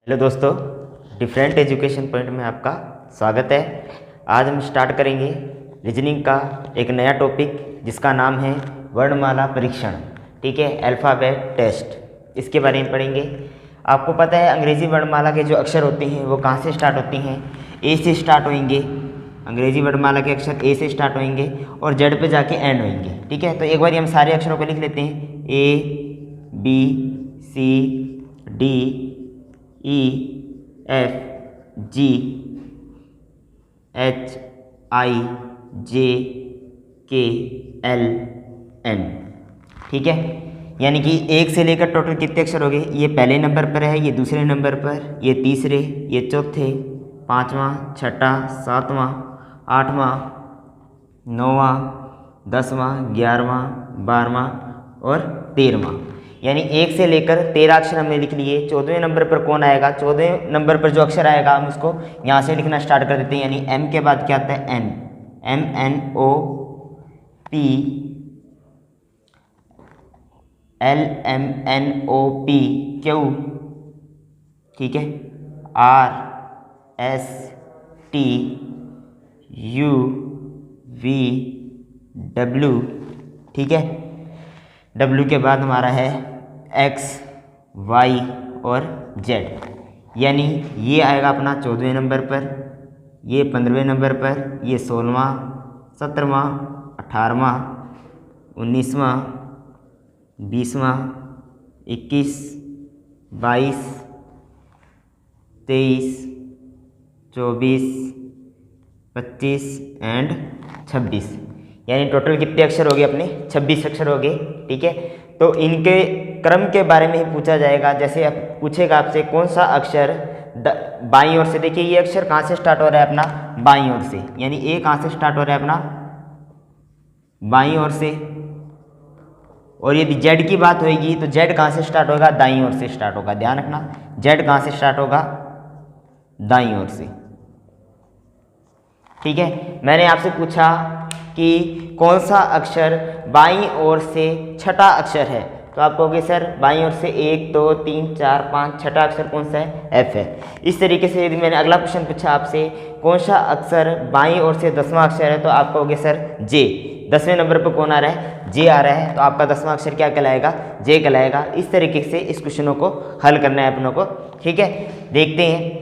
Hello दोस्तों, different education point में आपका स्वागत है। आज हम स्टार्ट करेंगे रीजनिंग का एक नया टॉपिक जिसका नाम है वर्णमाला परीक्षण। ठीक है, अल्फ़ाबेट टेस्ट, इसके बारे में पढ़ेंगे। आपको पता है अंग्रेज़ी वर्णमाला के जो अक्षर होते हैं वो कहाँ से स्टार्ट होती हैं? ए से स्टार्ट होंगे। अंग्रेज़ी वर्णमाला के अक्षर ए से स्टार्ट होंगे और जेड पे जाके एंड होंगे। ठीक है, तो एक बार हम सारे अक्षरों को लिख लेते हैं। ए, बी, सी, डी, ई, एफ, जी, एच, आई, जे, के, एल, एन। ठीक है, यानी कि एक से लेकर टोटल कितने अक्षर हो गए? ये पहले नंबर पर है, ये दूसरे नंबर पर, ये तीसरे, ये चौथे, पाँचवा, छठा, सातवां, आठवां, नौवां, 10वां, 11वां, 12वां और 13वां। यानी एक से लेकर 13 अक्षर हमने लिख लिए। 14वें नंबर पर कौन आएगा? 14वें नंबर पर जो अक्षर आएगा हम उसको यहाँ से लिखना स्टार्ट कर देते हैं। यानी एम के बाद क्या आता है? N, M N O P, L M N O P Q, ठीक है, R S T U V W. ठीक है, डब्ल्यू के बाद हमारा है एक्स, वाई और जेड। यानी ये आएगा अपना 14वें नंबर पर, ये 15वें नंबर पर, ये 16वां, 17वां, 18वां, 19वां, 20वां, 21, 22, 23, 24, 25 एंड 26। यानी टोटल कितने अक्षर हो गए अपने? 26 अक्षर हो गए। ठीक है, तो इनके क्रम के बारे में ही पूछा जाएगा। जैसे अब पूछेगा आपसे कौन सा अक्षर बाईं ओर से, देखिए ये अक्षर कहाँ से स्टार्ट हो रहा है अपना? बाईं ओर से। यानी ए कहाँ से स्टार्ट हो रहा है अपना? बाईं ओर से। और यदि जेड की बात होगी तो जेड कहाँ से स्टार्ट होगा? दाईं ओर से स्टार्ट होगा। ध्यान रखना, जेड कहाँ से स्टार्ट होगा? दाईं ओर से। ठीक है, मैंने आपसे पूछा कि कौन सा अक्षर बाईं ओर से छठा अक्षर है, तो आप कहोगे सर बाईं ओर से 1 2 3 4 5, छठा अक्षर कौन सा है? एफ है। इस तरीके से यदि मैंने अगला क्वेश्चन पूछा आपसे कौन सा अक्षर बाईं ओर से 10वां अक्षर है, तो आप कहोगे सर जे। 10वें नंबर पर कौन आ रहा है? जे आ रहा है, तो आपका 10वां अक्षर क्या कहलाएगा? जे कहलाएगा। इस तरीके से इस क्वेश्चनों को हल करना है अपनों को। ठीक है, देखते हैं।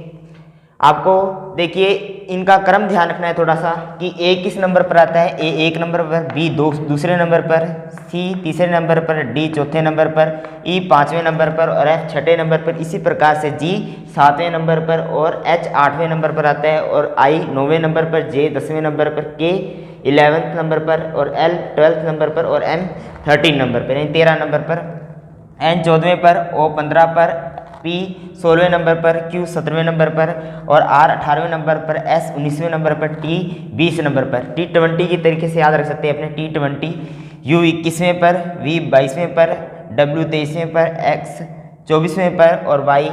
आपको देखिए इनका क्रम ध्यान रखना है थोड़ा सा कि ए किस नंबर पर आता है? ए 1 नंबर पर, बी दूसरे नंबर पर, सी तीसरे नंबर पर, डी चौथे नंबर पर, ई 5वें नंबर पर और एफ छठे नंबर पर। इसी प्रकार से जी 7वें नंबर पर और एच 8वें नंबर पर आता है और आई 9वें नंबर पर, जे 10वें नंबर पर, के 11वें नंबर पर और एल 12वें नंबर पर और एम 13 नंबर पर, यानी 13 नंबर पर, एन 14वें पर, ओ 15 पर, पी 16वें नंबर पर, क्यू 17वें नंबर पर और आर 18वें नंबर पर, एस 19वें नंबर पर, टी 20 नंबर पर। टी 20 की तरीके से याद रख सकते हैं अपने, टी 20, यू 21वें पर, वी 22वें पर, डब्ल्यू 23वें पर, एक्स 24वें पर और वाई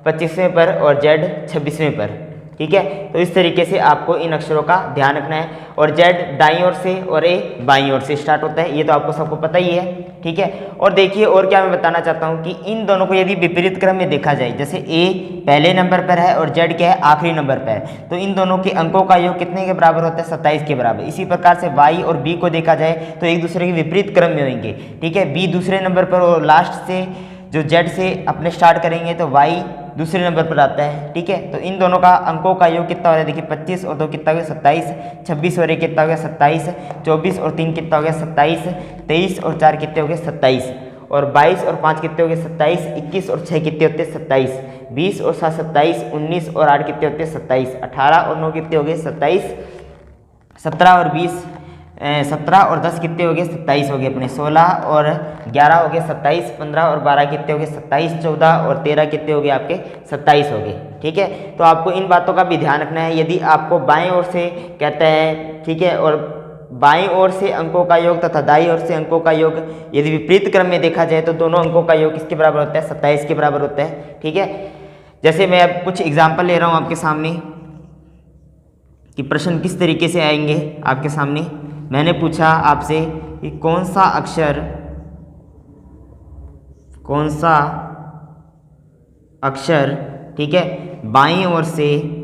25वें पर और जेड 26वें पर। ठीक है, तो इस तरीके से आपको इन अक्षरों का ध्यान रखना है। और जेड दाईं ओर से और ए बाईं ओर से स्टार्ट होता है, ये तो आपको सबको पता ही है। ठीक है, और देखिए और क्या मैं बताना चाहता हूँ कि इन दोनों को यदि विपरीत क्रम में देखा जाए, जैसे ए पहले नंबर पर है और जेड क्या है? आखिरी नंबर पर है, तो इन दोनों के अंकों का योग कितने के बराबर होता है? 27 के बराबर। इसी प्रकार से वाई और बी को देखा जाए तो एक दूसरे के विपरीत क्रम में होंगे। ठीक है, बी दूसरे नंबर पर और लास्ट से जो जेड से अपने स्टार्ट करेंगे तो वाई दूसरे नंबर पर आता है। ठीक है, तो इन दोनों का अंकों का योग कितना हो रहा है? देखिए 25 और 2 कितना हो गया? 27, 26 और 1 कितना हो गया? 27, 24 और 3 कितना हो गया? 27, 23 और 4 कितने हो गए? 27 और 22 और 5 कितने हो गए? 27, 21 और 6 कितने होते हैं? 27, 20 और 7 27, 19 और 8 कितने होते हैं? 27, 18 और 9 कितने हो गए? 27, 17 और 20 17 और 10 कितने हो गए? 27 हो गए अपने। 16 और 11 हो गए 27, 15 और 12 कितने हो गए? 27, 14 और 13 कितने हो गए आपके? 27 हो गए। ठीक है, तो आपको इन बातों का भी ध्यान रखना है। यदि आपको बाएं ओर से कहता है, ठीक है, और बाईं ओर से अंकों का योग तथा दाईं ओर से अंकों का योग यदि विपरीत क्रम में देखा जाए तो दोनों अंकों का योग किसके बराबर होता है? 27 के बराबर होता है। ठीक है, जैसे मैं अब कुछ एग्जाम्पल ले रहा हूँ आपके सामने कि प्रश्न किस तरीके से आएंगे आपके सामने। मैंने पूछा आपसे कि कौन सा अक्षर ठीक है, बाईं ओर से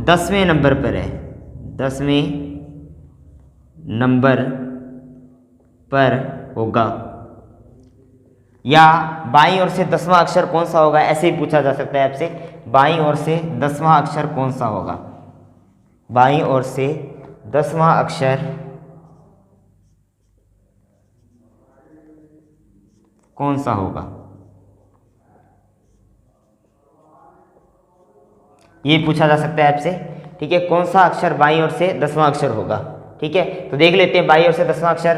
10वें नंबर पर है, 10वें नंबर पर होगा, या बाईं ओर से 10वां अक्षर कौन सा होगा, ऐसे ही पूछा जा सकता है आपसे, बाईं ओर से 10वां अक्षर कौन सा होगा, बाईं ओर से 10वां अक्षर कौन सा होगा, ये पूछा जा सकता है आपसे, ठीक है, कौन सा अक्षर बाईं ओर से 10वां अक्षर होगा, ठीक है। तो देख लेते हैं बाईं ओर से 10वां अक्षर,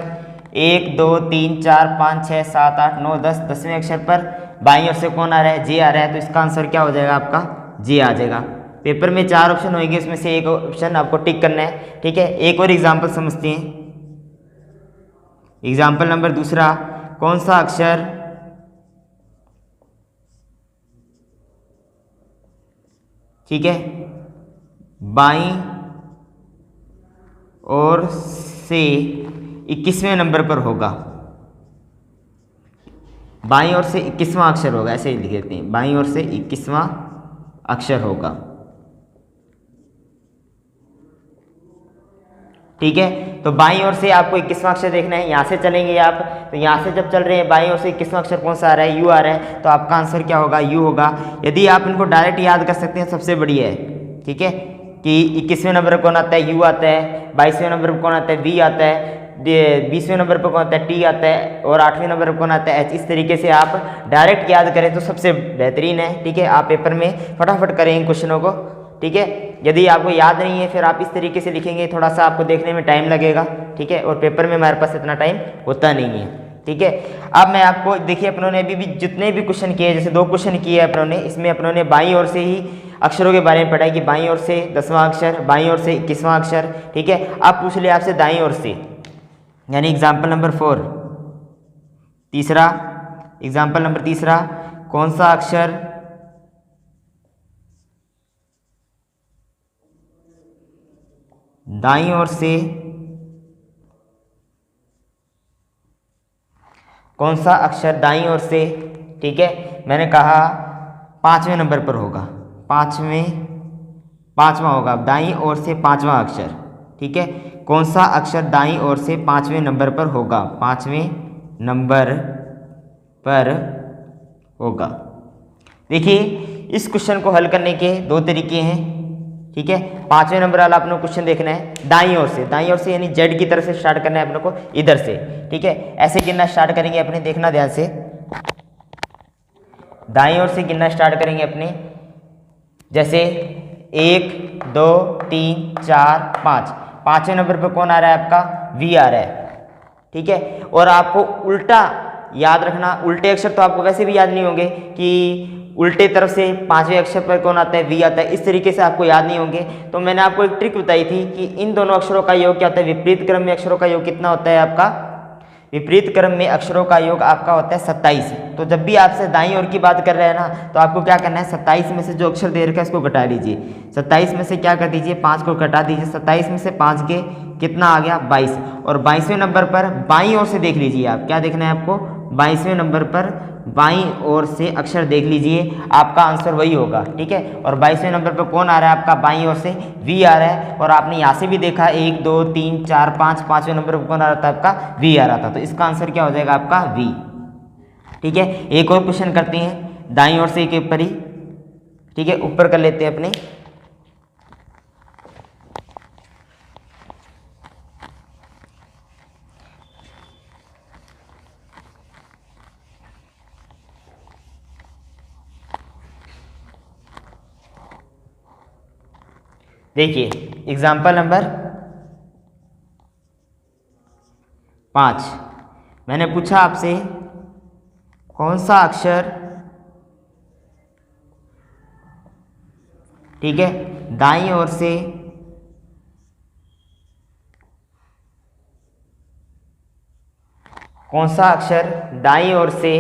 1 2 3 4 5 6 7 8 9 10, 10वें अक्षर पर बाईं ओर से कौन आ रहा है, जे आ रहा है, तो इसका आंसर क्या हो जाएगा आपका, जे आ जाएगा। पेपर में 4 ऑप्शन होंगे, उसमें से एक ऑप्शन आपको टिक करना है, ठीक है। एक और एग्जाम्पल समझते हैं, एग्जाम्पल नंबर दूसरा, कौन सा अक्षर ठीक है बाईं ओर से 21वें नंबर पर होगा, बाईं ओर से 21वां अक्षर होगा, ऐसे ही लिख देते हैं, बाईं ओर से 21वां अक्षर होगा, ठीक है। तो बाईं ओर से आपको 21वां अक्षर देखना है, यहाँ से चलेंगे आप, तो यहाँ से जब चल रहे हैं बाईं ओर से 21वां अक्षर कौन सा आ रहा है, यू आ रहा है, तो आपका आंसर क्या होगा, यू होगा। यदि आप इनको डायरेक्ट याद कर सकते हैं सबसे बढ़िया है, ठीक है, कि 21वें नंबर पर कौन आता है, यू आता है, 22वें नंबर पर कौन आता है, वी आता है, 20वें नंबर पर कौन आता है, टी आता है, और 8वें नंबर पर कौन आता है, एच। इस तरीके से आप डायरेक्ट याद करें तो सबसे बेहतरीन है, ठीक है। आप पेपर में फटाफट करें इन क्वेश्चनों को, ठीक है। यदि आपको याद नहीं है फिर आप इस तरीके से लिखेंगे, थोड़ा सा आपको देखने में टाइम लगेगा, ठीक है, और पेपर में हमारे पास इतना टाइम होता नहीं है, ठीक है। अब मैं आपको देखिए, अपनों ने अभी भी जितने भी क्वेश्चन किए, जैसे 2 क्वेश्चन किए हैं अपनों ने, इसमें अपनों ने बाईं ओर से ही अक्षरों के बारे में पढ़ा है कि बाईं ओर से 10वां अक्षर, बाईं ओर से 21वां अक्षर, ठीक है। अब पूछ लिया आपसे दाईं ओर से, यानी एग्जाम्पल नंबर 4 तीसरा, एग्जाम्पल नंबर तीसरा, कौन सा अक्षर दाईं ओर से, कौन सा अक्षर दाईं ओर से, ठीक है, मैंने कहा 5वें नंबर पर होगा, 5वां होगा, दाईं ओर से 5वां अक्षर, ठीक है। कौन सा अक्षर दाईं ओर से 5वें नंबर पर होगा, 5वें नंबर पर होगा। देखिए, इस क्वेश्चन को हल करने के 2 तरीके हैं, ठीक है। 5वें नंबर वाला अपने क्वेश्चन देखना है दाईं ओर से, दाईं ओर से यानी जेड की तरफ से स्टार्ट करना है अपने को, इधर से, ठीक है। ऐसे गिनना स्टार्ट करेंगे अपने, देखना ध्यान से, दाईं ओर से गिनना स्टार्ट करेंगे अपने, जैसे 1 2 3 4 5, 5वें नंबर पर कौन आ रहा है आपका, वी आ रहा है, ठीक है। और आपको उल्टा याद रखना, उल्टे अक्षर तो आपको वैसे भी याद नहीं होंगे कि उल्टे तरफ से 5वें अक्षर पर कौन आता है, वी आता है, इस तरीके से आपको याद नहीं होंगे। तो मैंने आपको एक ट्रिक बताई थी कि इन दोनों अक्षरों का योग क्या होता है, विपरीत क्रम में अक्षरों का योग कितना होता है आपका, विपरीत क्रम में अक्षरों का योग आपका होता है 27। तो जब भी आपसे दाईं ओर की बात कर रहे हैं ना, तो आपको क्या करना है, 27 में से जो अक्षर दे रखा है उसको घटा लीजिए, 27 में से क्या कर दीजिए, 5 को घटा दीजिए, 27 में से 5 के कितना आ गया, 22। और 22वें नंबर पर बाईं ओर से देख लीजिए, आप क्या देखना है आपको, 22वें नंबर पर बाईं ओर से अक्षर देख लीजिए, आपका आंसर वही होगा, ठीक है। और 22वें नंबर पर कौन आ रहा है आपका, बाईं ओर से वी आ रहा है, और आपने यहाँ से भी देखा 1 2 3 4 5, 5वें नंबर पर कौन आ रहा था आपका, वी आ रहा था, तो इसका आंसर क्या हो जाएगा आपका, वी, ठीक है। एक और क्वेश्चन करते हैं दाईं ओर से के ऊपर ही, ठीक है, ऊपर कर लेते हैं अपने, देखिए एग्जाम्पल नंबर 5, मैंने पूछा आपसे कौन सा अक्षर, ठीक है, दाईं ओर से कौन सा अक्षर दाईं ओर से,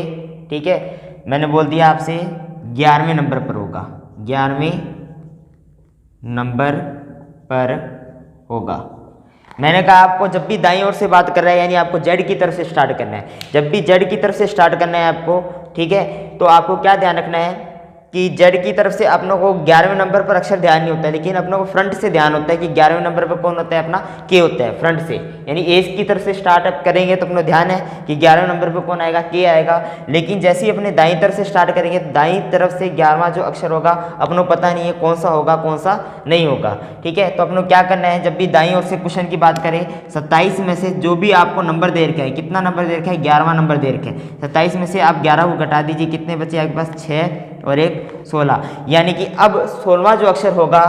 ठीक है, मैंने बोल दिया आपसे 11वें नंबर पर होगा, 11वें नंबर पर होगा। मैंने कहा आपको जब भी दाईं ओर से बात कर रहा है यानी आपको जेड की तरफ से स्टार्ट करना है। जब भी जेड की तरफ से स्टार्ट करना है आपको, ठीक है, तो आपको क्या ध्यान रखना है कि जेड की तरफ से अपनों को 11वें नंबर पर अक्षर ध्यान नहीं होता है, लेकिन अपनों को फ्रंट से ध्यान होता है कि 11वें नंबर पर कौन होता है, अपना के होता है फ्रंट से। यानी ए की तरफ से स्टार्टअप करेंगे तो अपना ध्यान है कि 11वें नंबर पर कौन आएगा, के आएगा। लेकिन जैसे ही अपने दाईं तरफ से स्टार्ट करेंगे तो दाईं तरफ से 11वां जो अक्षर होगा अपनों पता नहीं है कौन सा होगा कौन सा नहीं होगा, ठीक है। तो अपनों क्या करना है, जब भी दाईं ओर से क्वेश्चन की बात करें 27 में से जो भी आपको नंबर दे रखा है, कितना नंबर दे रखा है, 11वां नंबर दे रखा है। 27 में से आप 11 को घटा दीजिए, कितने बचे आपके पास, 6 और 1 16। यानी कि अब 16वां जो अक्षर होगा,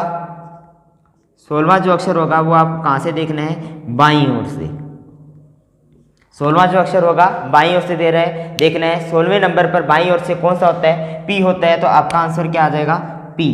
16वां जो अक्षर होगा वो आप कहां से देखना है, बाईं ओर से। 16वां जो अक्षर होगा बाईं ओर से दे रहे हैं, देखना है 16वें नंबर पर बाईं ओर से कौन सा होता है, पी होता है। तो आपका आंसर क्या आ जाएगा, पी,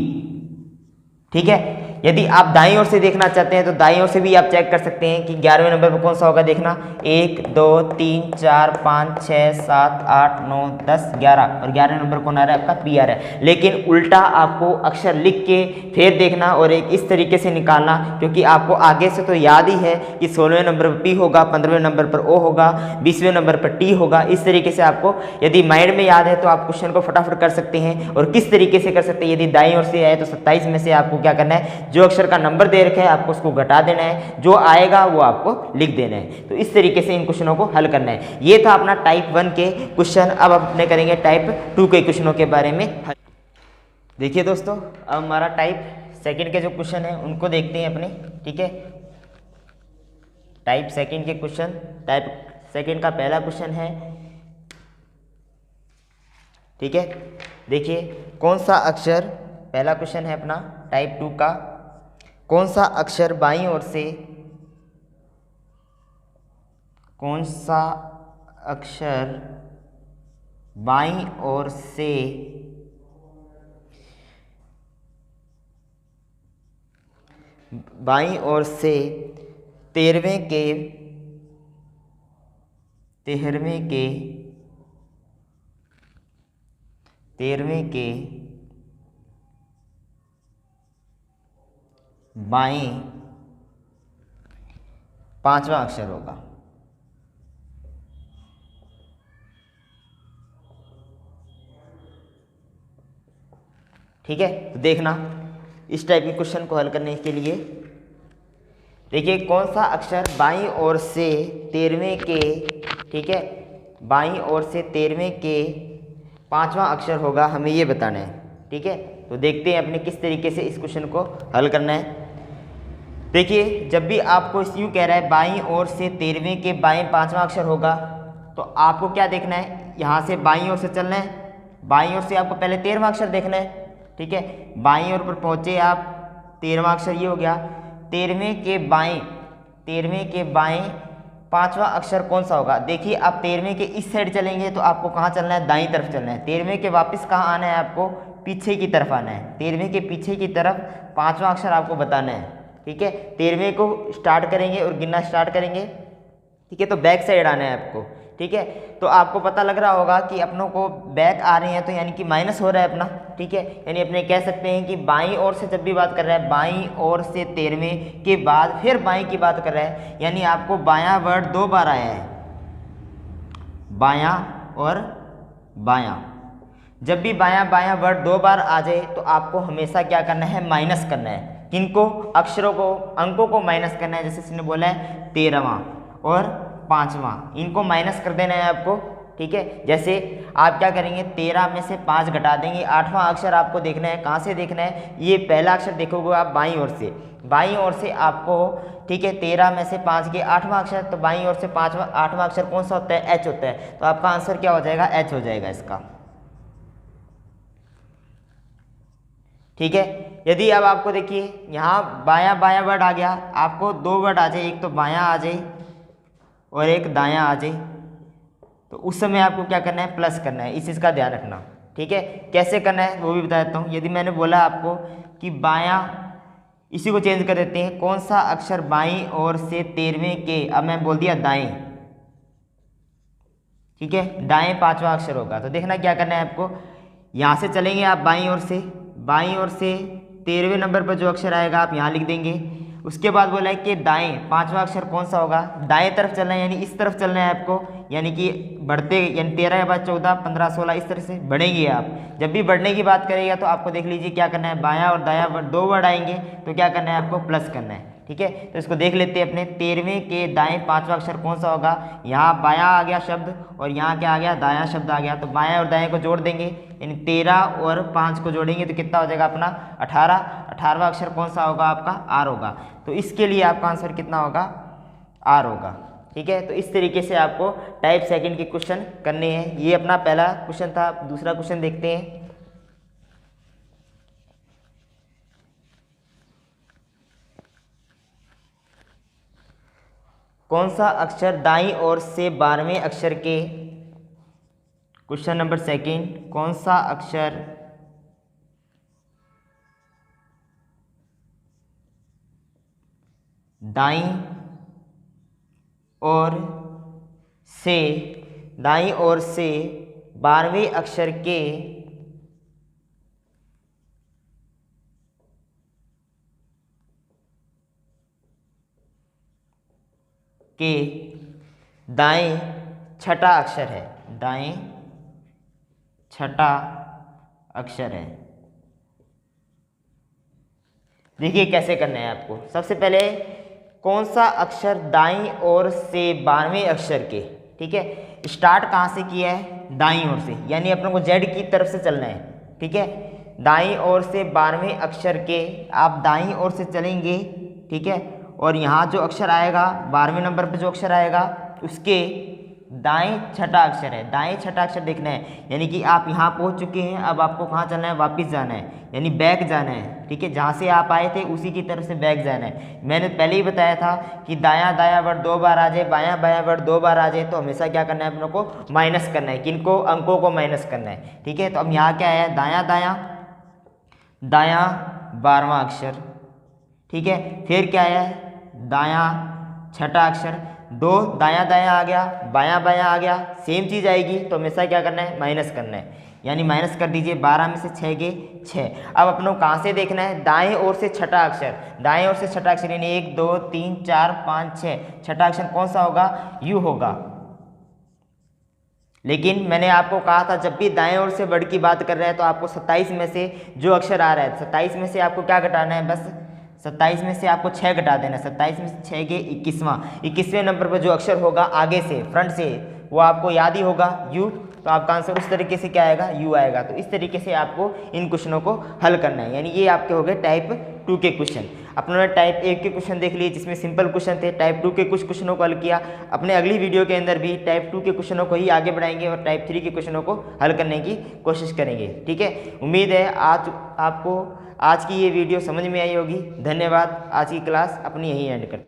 ठीक है। यदि आप दाईं ओर से देखना चाहते हैं तो दाईं ओर से भी आप चेक कर सकते हैं कि 11वें नंबर पर कौन सा होगा, देखना 1 2 3 4 5 6 7 8 9 10 11 और 11वें नंबर कौन आ रहा है, आपका पी आ रहा है। लेकिन उल्टा आपको अक्षर लिख के फिर देखना और एक इस तरीके से निकालना, क्योंकि आपको आगे से तो याद ही है कि 16वें नंबर पर पी होगा, 15वें नंबर पर ओ होगा, 20वें नंबर पर टी होगा। इस तरीके से आपको यदि माइंड में याद है तो आप क्वेश्चन को फटाफट कर सकते हैं। और किस तरीके से कर सकते हैं, यदि दाईं ओर से आए तो 27 में से आपको क्या करना है, जो अक्षर का नंबर दे रखा है आपको उसको घटा देना है, जो आएगा वो आपको लिख देना है। तो इस तरीके से इन क्वेश्चनों को हल करना है। ये था अपना टाइप 1 के क्वेश्चन। अब अपने करेंगे टाइप 2 के क्वेश्चनों के बारे में। देखिए दोस्तों, अब हमारा टाइप 2 के जो क्वेश्चन है उनको देखते हैं अपने, ठीक है। टाइप 2 के क्वेश्चन, टाइप 2 का पहला क्वेश्चन है, ठीक है। देखिए कौन सा अक्षर, पहला क्वेश्चन है अपना टाइप 2 का, कौन सा अक्षर बाईं ओर से, कौन सा अक्षर बाईं ओर से बाईं ओर से 13वें के बाएं 5वां अक्षर होगा, ठीक है। तो देखना इस टाइप के क्वेश्चन को हल करने के लिए, देखिए कौन सा अक्षर बाईं ओर से 13वें के, ठीक है, बाईं ओर से 13वें के 5वां अक्षर होगा, हमें ये बताना है, ठीक है। तो देखते हैं अपने किस तरीके से इस क्वेश्चन को हल करना है। देखिए जब भी आपको यूँ कह रहा है बाईं ओर से 13वें के बाएं 5वां अक्षर होगा, तो आपको क्या देखना है, यहाँ से बाईं ओर से चलना है। बाईं ओर से आपको पहले 13वां अक्षर देखना है, ठीक है। बाईं ओर पर पहुँचे आप, 13वां अक्षर ये हो गया। 13वें के बाएं 5वां अक्षर कौन सा होगा, देखिए आप 13वें के इस साइड चलेंगे तो आपको कहाँ चलना है, दाईं तरफ चलना है। 13वें के वापस कहाँ आना है, आपको पीछे की तरफ आना है। 13वें के पीछे की तरफ 5वां अक्षर आपको बताना है, ठीक है। 13वें को स्टार्ट करेंगे और गिनना स्टार्ट करेंगे, ठीक है। तो बैक साइड आना है आपको, ठीक है। तो आपको पता लग रहा होगा कि अपनों को बैक आ रहे हैं तो यानी कि माइनस हो रहा है अपना, ठीक है। यानी अपने कह सकते हैं कि बाईं ओर से जब भी बात कर रहा है, बाईं ओर से 13वें के बाद फिर बाईं की बात कर रहा है, यानी आपको बायां वर्ड 2 बार आया है, बायां और बायां। जब भी बायां बायां वर्ड 2 बार आ जाए तो आपको हमेशा क्या करना है, माइनस करना है। किनको, अक्षरों को, अंकों को माइनस करना है। जैसे इसने बोला है 13वां और 5वां, इनको माइनस कर देना है आपको, ठीक है। जैसे आप क्या करेंगे, 13 में से 5 घटा देंगे। 8वां अक्षर आपको देखना है, कहाँ से देखना है, ये पहला अक्षर देखोगे आप बाईं ओर से, बाईं ओर से आपको, ठीक है। 13 में से 5 के 8वां अक्षर, तो बाईं ओर से 8वां अक्षर कौन सा होता है, एच होता है। तो आपका आंसर क्या हो जाएगा, एच हो जाएगा इसका, ठीक है। यदि अब आपको देखिए यहाँ बायां बायां वर्ड आ गया, आपको 2 वर्ड आ जाए, एक तो बायां आ जाए और एक दायां आ जाए, तो उस समय आपको क्या करना है, प्लस करना है। इस चीज़ का ध्यान रखना, ठीक है। कैसे करना है वो भी बता देता हूँ। यदि मैंने बोला आपको कि बायां, इसी को चेंज कर देते हैं, कौन सा अक्षर बाईं ओर से 13वें के, अब मैं बोल दिया दाएं, ठीक है, दाएं 5वां अक्षर होगा। तो देखना क्या करना है आपको, यहाँ से चलेंगे आप बाईं ओर से, बाईं ओर से 13वें नंबर पर जो अक्षर आएगा आप यहाँ लिख देंगे। उसके बाद बोला है कि दाएं, पांचवा अक्षर कौन सा होगा, दाएं तरफ चलना है यानी इस तरफ चलना है आपको, यानी कि बढ़ते यानी 13 के बाद 14, 15, 16 इस तरह से बढ़ेंगे आप। जब भी बढ़ने की बात करेगा तो आपको देख लीजिए क्या करना है, बायां और दायां दो वर्ड आएंगे तो क्या करना है आपको, प्लस करना है। ठीक है, तो इसको देख लेते हैं अपने। 13वें के दाएं पांचवा अक्षर कौन सा होगा, यहाँ बायां आ गया शब्द और यहाँ क्या आ गया, दायां शब्द आ गया। तो बायां और दाएं को जोड़ देंगे, यानी 13 और 5 को जोड़ेंगे तो कितना हो जाएगा अपना 18। 18वां अक्षर कौन सा होगा आपका, आर होगा। तो इसके लिए आपका आंसर कितना होगा, आर होगा। ठीक है, तो इस तरीके से आपको टाइप सेकंड के क्वेश्चन करने हैं। ये अपना पहला क्वेश्चन था। दूसरा क्वेश्चन देखते हैं। कौन सा अक्षर दाईं ओर से 12वें अक्षर के, क्वेश्चन नंबर सेकंड, कौन सा अक्षर दाईं ओर से 12वें अक्षर के दाएं छठा अक्षर है, दाएं छठा अक्षर है। देखिए कैसे करना है आपको। सबसे पहले कौन सा अक्षर दाईं ओर से 12वें अक्षर के, ठीक है, स्टार्ट कहाँ से किया है, दाईं ओर से, यानी अपने को जेड की तरफ से चलना है। ठीक है, दाईं ओर से 12वें अक्षर के आप दाईं ओर से चलेंगे। ठीक है, और यहाँ जो अक्षर आएगा 12वें नंबर पे जो अक्षर आएगा उसके दाएं छठा अक्षर है, दाएं छठा अक्षर देखना है। यानी कि आप यहाँ पहुँच चुके हैं, अब आपको कहाँ चलना है, वापस जाना है, यानी बैक जाना है। ठीक है, जहाँ से आप आए थे उसी की तरफ से बैक जाना है। मैंने पहले ही बताया था कि दायां दायां वर्ड 2 बार आ जाए, बायां बायां वर्ड 2 बार आ जाए तो हमेशा क्या करना है, अपनों को माइनस करना है। किनको, अंकों को माइनस करना है। ठीक है, तो अब यहाँ क्या है, दायां दायां दायां 12वां अक्षर। ठीक है, फिर क्या है, दायां छठा अक्षर, 2 दायां दायां आ गया, बायां बायां आ गया, सेम चीज़ आएगी तो हमेशा क्या करना है, माइनस करना है। यानी माइनस कर दीजिए, 12 में से 6 गए 6। अब अपनों कहाँ से देखना है, दाएं ओर से छठा अक्षर, दाएं ओर से छठा अक्षर यानी 1 2 3 4 5 6, छठा अक्षर कौन सा होगा, यू होगा। लेकिन मैंने आपको कहा था जब भी दाएं ओर से वर्ड की बात कर रहे हैं तो आपको 27 में से जो अक्षर आ रहा है, 27 में से आपको क्या घटाना है, बस 27 में से आपको 6 घटा देना है। 27 में से 6 के 21वें नंबर पर जो अक्षर होगा आगे से, फ्रंट से, वो आपको याद ही होगा, यू। तो आपका आंसर उस तरीके से क्या आएगा, यू आएगा। तो इस तरीके से आपको इन क्वेश्चनों को हल करना है। यानी ये आपके हो गए टाइप 2 के क्वेश्चन। अपने टाइप 1 के क्वेश्चन देख लिए जिसमें सिंपल क्वेश्चन थे। टाइप 2 के कुछ क्वेश्चनों को हल किया। अपने अगली वीडियो के अंदर भी टाइप 2 के क्वेश्चनों को ही आगे बढ़ाएंगे और टाइप 3 के क्वेश्चनों को हल करने की कोशिश करेंगे। ठीक है, उम्मीद है आपको आज की ये वीडियो समझ में आई होगी। धन्यवाद। आज की क्लास अपनी यहीं एंड करते हैं।